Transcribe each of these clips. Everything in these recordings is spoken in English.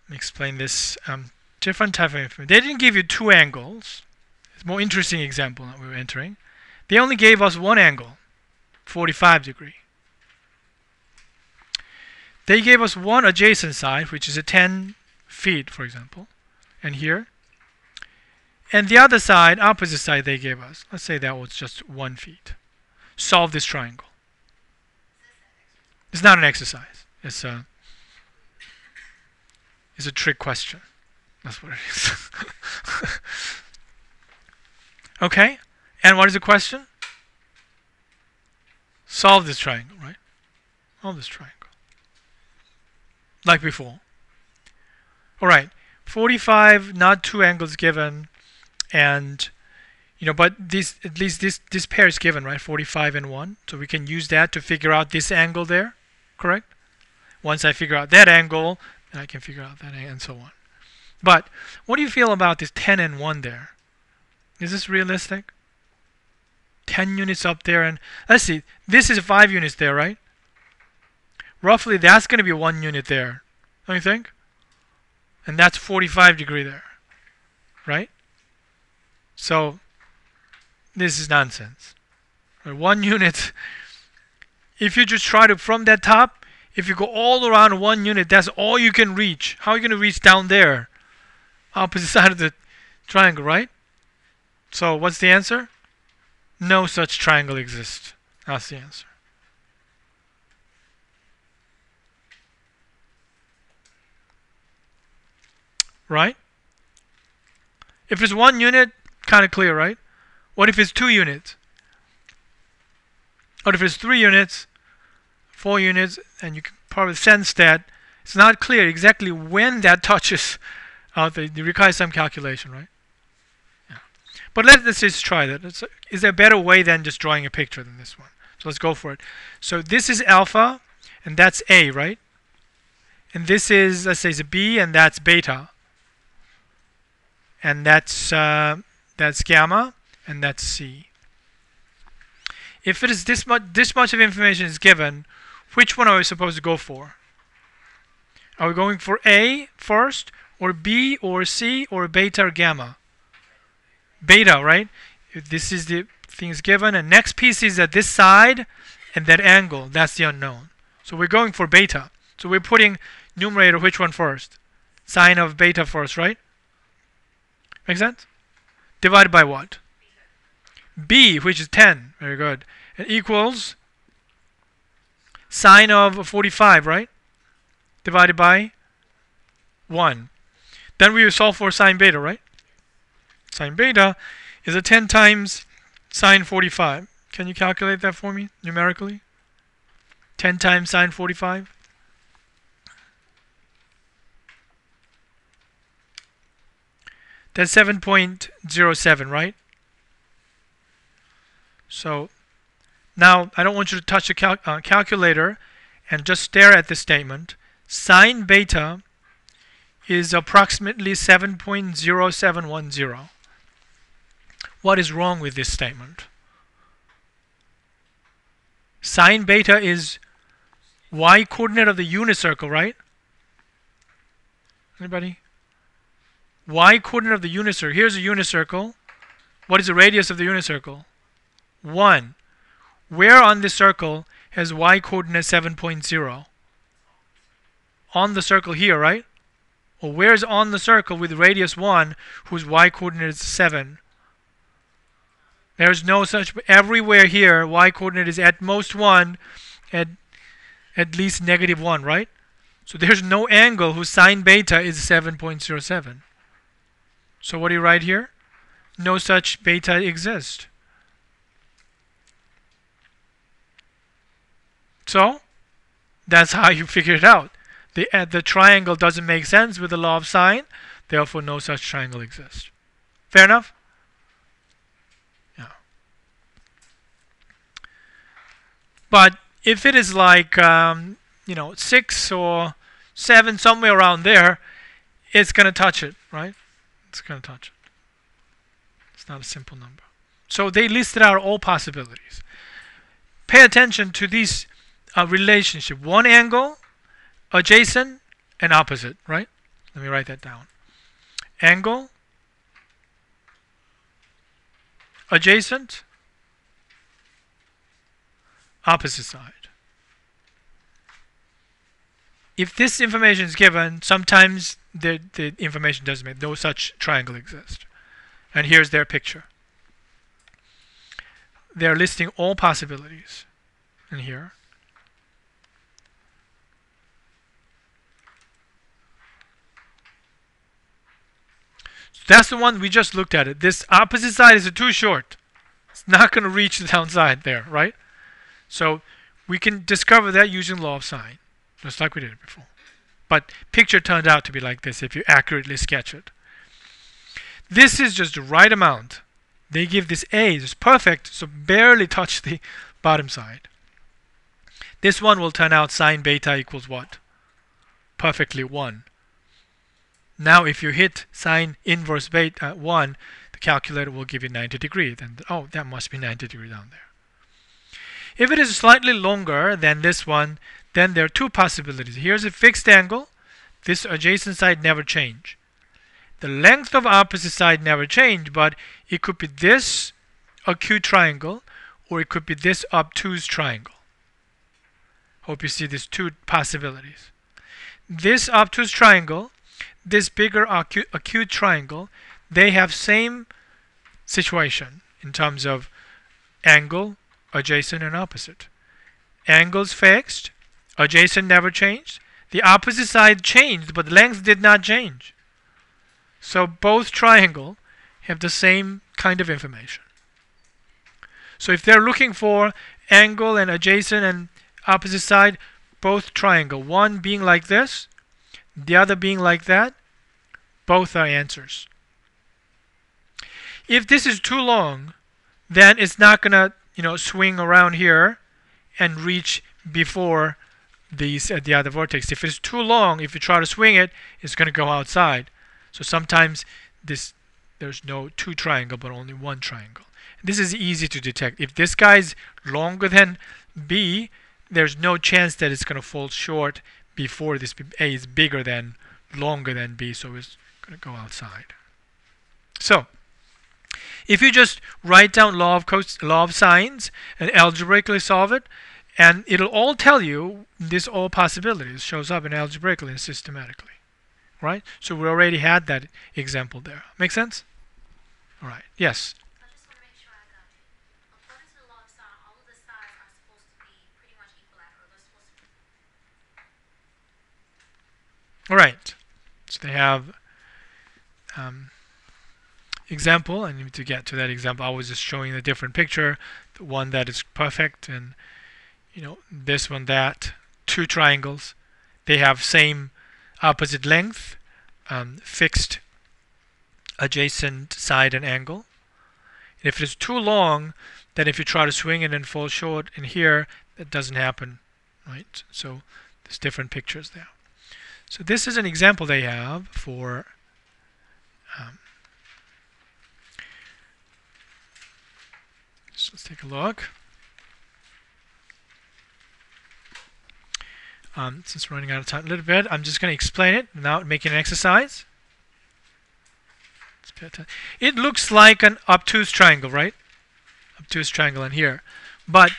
Let me explain this different type of information. They didn't give you two angles. It's a more interesting example that we were entering. They only gave us one angle, 45 degree. They gave us one adjacent side, which is a 10 feet, for example, and here. And the other side, opposite side they gave us, let's say that was just 1 feet. Solve this triangle. It's not an exercise. It's a trick question. That's what it is. Okay? And what is the question? Solve this triangle, right? Solve this triangle. Like before. Alright. 45, not two angles given. And, but at least this pair is given, right? 45 and 1. So we can use that to figure out this angle there. Correct? Once I figure out that angle, then I can figure out that angle and so on. But what do you feel about this 10 and 1 there? Is this realistic? 10 units up there, and let's see, this is 5 units there, right? Roughly that's going to be 1 unit there, don't you think? And that's 45 degree there, right? So this is nonsense. 1 unit, if you just try to, from that top, if you go all around 1 unit, that's all you can reach. How are you going to reach down there? Opposite side of the triangle, right? So what's the answer? No such triangle exists. That's the answer. Right? If it's 1 unit, kind of clear, right? What if it's 2 units? What if it's 3 units, 4 units, and you can probably sense that it's not clear exactly when that touches out there. It requires some calculation, right? Yeah. But let's just try that. Is there a better way than just drawing a picture than this one? So let's go for it. So this is alpha, and that's A, right? And this is, let's say, it's a B, and that's beta. And that's gamma, and that's C. If it is this much of information is given, which one are we supposed to go for? Are we going for A first, or B, or C, or beta, or gamma? Beta, right? If this is the things given, and next piece is at this side, and that angle, that's the unknown. So we're going for beta. So we're putting numerator, which one first? Sine of beta first, right? Make sense? Divided by what? B, which is 10. Very good. It equals sine of 45, right? Divided by 1. Then we will solve for sine beta, right? Sine beta is a 10 times sine 45. Can you calculate that for me numerically? 10 times sine 45? That's 7.07, right? So now I don't want you to touch a calculator and just stare at this statement. Sine beta is approximately 7.0710. What is wrong with this statement? Sine beta is y coordinate of the unit circle, right? Anybody? Y coordinate of the unit circle. Here's a unit circle. What is the radius of the unit circle? 1. Where on this circle has y coordinate 7.0? On the circle here, right? Or where's on the circle with radius 1 whose y coordinate is 7? There's no such. Everywhere here y coordinate is at most 1, at least negative 1, right? So there's no angle whose sine beta is 7.07. So what do you write here? No such beta exists. So that's how you figure it out. The triangle doesn't make sense with the law of sine, therefore no such triangle exists. Fair enough? Yeah. But if it is like 6 or 7, somewhere around there, it's going to touch it, right? It's going to touch it. It's not a simple number. So they listed out all possibilities. Pay attention to these relationship. One angle, adjacent, and opposite, right? Let me write that down. Angle, adjacent, opposite side. If this information is given, sometimes the information doesn't make, no such triangle exists. And here's their picture. They're listing all possibilities in here. So that's the one we just looked at it. This opposite side is too short. It's not going to reach the downside there, right? So we can discover that using law of sine, just like we did it before. But picture turned out to be like this if you accurately sketch it. This is just the right amount. They give this A, it's perfect, so barely touch the bottom side. This one will turn out sine beta equals what? Perfectly 1. Now if you hit sine inverse beta 1, the calculator will give you 90 degrees. Then, oh, that must be 90 degrees down there. If it is slightly longer than this one, then there are two possibilities. Here's a fixed angle. This adjacent side never change. The length of opposite side never change, but it could be this acute triangle, or it could be this obtuse triangle. Hope you see these two possibilities. This obtuse triangle, this bigger acute triangle, they have same situation in terms of angle, adjacent, and opposite. Angles fixed, adjacent never changed. The opposite side changed, but the length did not change. So both triangles have the same kind of information. So if they're looking for angle and adjacent and opposite side, both triangle, one being like this, the other being like that, both are answers. If this is too long, then it's not gonna, swing around here and reach before these at the other vertex. If it's too long, if you try to swing it, it's gonna go outside. So sometimes there's no two triangle, but only one triangle. This is easy to detect. If this guy is longer than B, there's no chance that it's going to fall short before this A is bigger than, longer than B, so it's going to go outside. So if you just write down law of sines and algebraically solve it, and it'll all tell you this all possibilities shows up in algebraically and systematically. Right? So we already had that example there. Make sense? All right. Yes? I just want to make sure I got it. According to the law of sine, all of the sides are supposed to be pretty much equilateral. They're supposed to be. All right. So they have example. I need to get to that example. I was just showing a different picture. The one that is perfect, and this one, that. Two triangles. They have same opposite length, fixed adjacent side and angle. If it's too long, then if you try to swing it and fall short in here, that doesn't happen, right? So there's different pictures there. So this is an example they have for so let's take a look. Since we're running out of time a little bit, I'm just going to explain it without making an exercise. It looks like an obtuse triangle, right? Obtuse triangle in here. But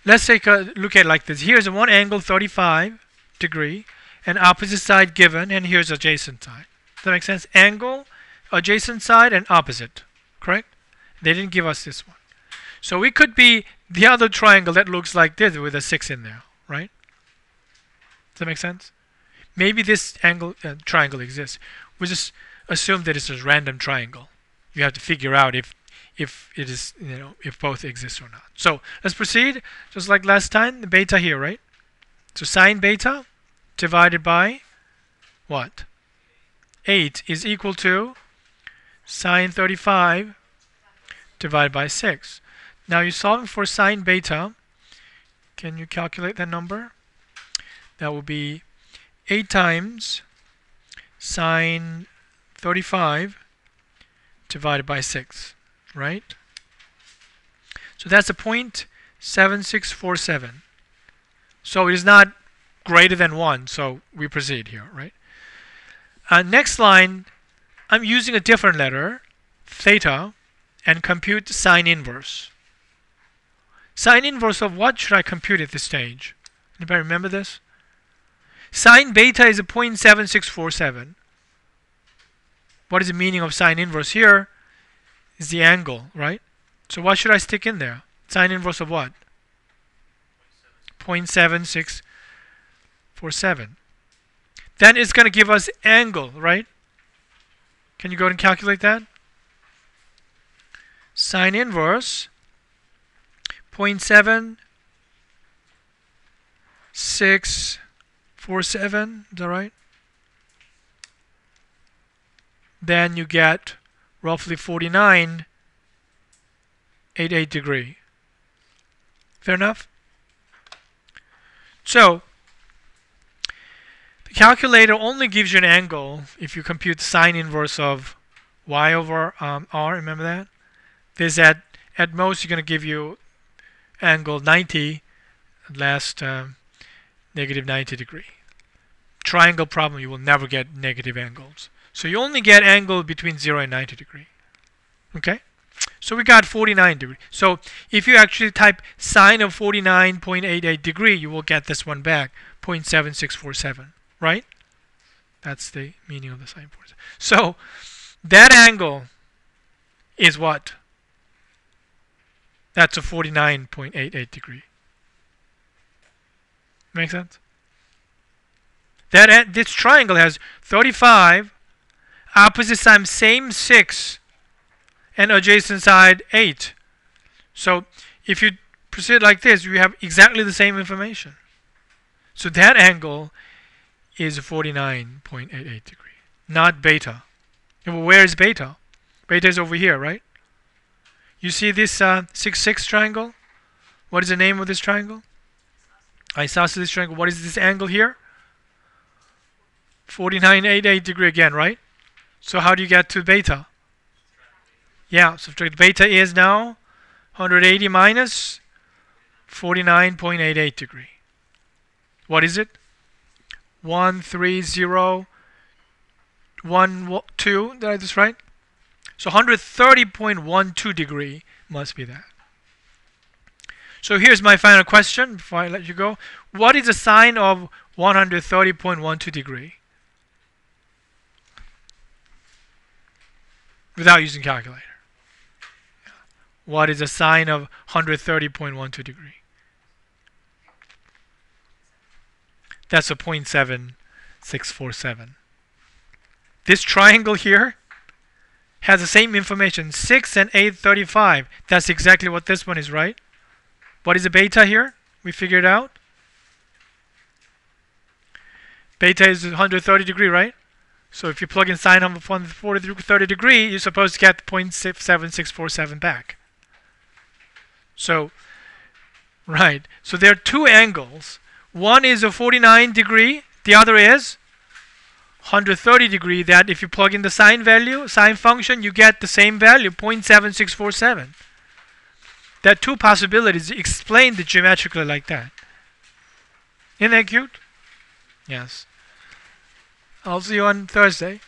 let's take a look at it like this. Here's one angle, 35 degree, and opposite side given, and here's adjacent side. Does that make sense? Angle, adjacent side, and opposite. Correct? They didn't give us this one. So it could be the other triangle that looks like this with a 6 in there, right? Does that make sense? Maybe this angle triangle exists. We just assume that it's a random triangle. You have to figure out if it is, if both exist or not. So let's proceed. Just like last time, the beta here, right? So sine beta divided by what? 8 is equal to sine 35 divided by 6. Now you're solving for sine beta. Can you calculate that number? That will be 8 times sine 35 divided by 6, right? So that's a 0.7647. So it is not greater than 1, so we proceed here, right? Next line, I'm using a different letter, theta, and compute sine inverse. Sine inverse of what should I compute at this stage? Anybody remember this? Sine beta is a 0.7647. What is the meaning of sine inverse here? Is the angle, right? So what should I stick in there? Sine inverse of what? 0.7647. Then it's going to give us angle, right? Can you go and calculate that? Sine inverse 0.7647, is that right? Then you get roughly 49.88 degree. Fair enough? So the calculator only gives you an angle if you compute sine inverse of y over r. Remember that? This at most you're going to give you angle 90, at last negative 90 degree. Triangle problem, you will never get negative angles. So you only get angle between 0 and 90 degree. Okay? So we got 49 degree. So if you actually type sine of 49.88 degree, you will get this one back, 0.7647. Right? That's the meaning of the sine 47. So that angle is what? That's a 49.88 degree. Make sense? This triangle has 35, opposite side same 6, and adjacent side 8. So if you proceed like this, you have exactly the same information. So that angle is 49.88 degree, not beta. Well, where is beta? Beta is over here, right? You see this 6-6 triangle? What is the name of this triangle? Isosceles triangle. What is this angle here? 49.88 degree again, right? So how do you get to beta? Yeah, so beta is now 180 minus 49.88 degree. What is it? 13012. Did I do this right? So 130.12 degree must be that. So here's my final question before I let you go. What is the sine of 130.12 degree? Without using calculator. What is the sine of 130.12 degree? That's a 0.7647. This triangle here has the same information, 6 and 835. That's exactly what this one is, right? What is the beta here? We figured out. Beta is 130 degree, right? So if you plug in sine of 130 degree, you're supposed to get 0.7647 back. So, right. So there are two angles. One is a 49 degree. The other is 130 degree. That if you plug in the sine value, sine function, you get the same value, 0.7647. There are two possibilities explained geometrically like that. Isn't that cute? Yes. I'll see you on Thursday.